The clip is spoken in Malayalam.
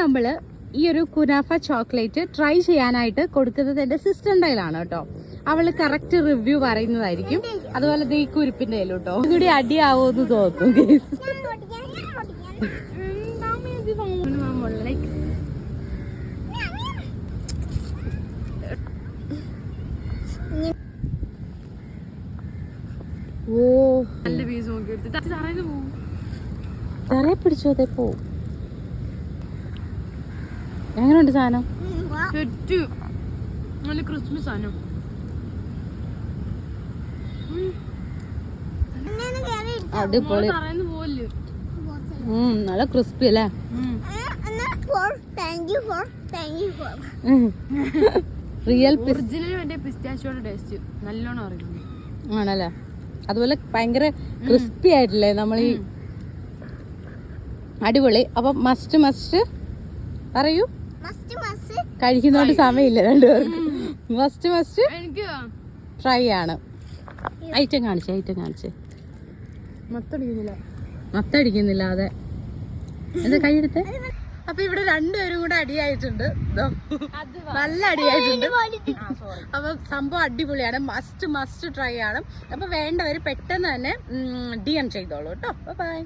നമ്മള് ഈ ഒരു കുനാഫ ചോക്ലേറ്റ് ട്രൈ ചെയ്യാനായിട്ട് കൊടുക്കുന്നത് എന്റെ സിസ്റ്ററിന്റെ കയ്യിലാണ് കേട്ടോ. അവള് കറക്റ്റ് റിവ്യൂ പറയുന്നതായിരിക്കും. അതുപോലെ ഈ കുരിപ്പിന്റെ കയ്യിലും കേട്ടോ. കൂടി അടിയാവോന്ന് തോന്നുന്നു. ഓ നല്ല പീസ് തറയെ പിടിച്ചോ അതേ പോവും. എങ്ങനെയുണ്ട് സാധനം? നല്ല ക്രിസ്മി സാധനം. അടിപൊളി. നല്ല ക്രിസ്പി അല്ലേ? റിയൽ പിസ്താച്ചിയോടെ ടേസ്റ്റ് നല്ലോണം അറിയുന്നു. ആണല്ലേ? അതുപോലെ ഭയങ്കര ക്രിസ്പി ആയിട്ടില്ലേ നമ്മൾ ഈ അടിപൊളി. അപ്പൊ മസ്റ്റ് പറയൂ. കഴിക്കുന്നോണ്ട് സമയമില്ല രണ്ടുപേർക്കും. മസ്റ്റ് ട്രൈ ആണ്. ഐറ്റം കാണിച്ചേ. മത്തടിക്കുന്നില്ല. അതെ, എന്താ കൈയെടുത്ത്. അപ്പൊ ഇവിടെ രണ്ടുപേരും കൂടെ അടിയായിട്ടുണ്ട്. നല്ല അടിയായിട്ടുണ്ട്. അപ്പൊ സംഭവം അടിപൊളിയാണ്. മസ്റ്റ് ട്രൈ ആണ്. അപ്പൊ വേണ്ടവര് പെട്ടെന്ന് തന്നെ DM ചെയ്തോളൂ കേട്ടോ. ബൈ.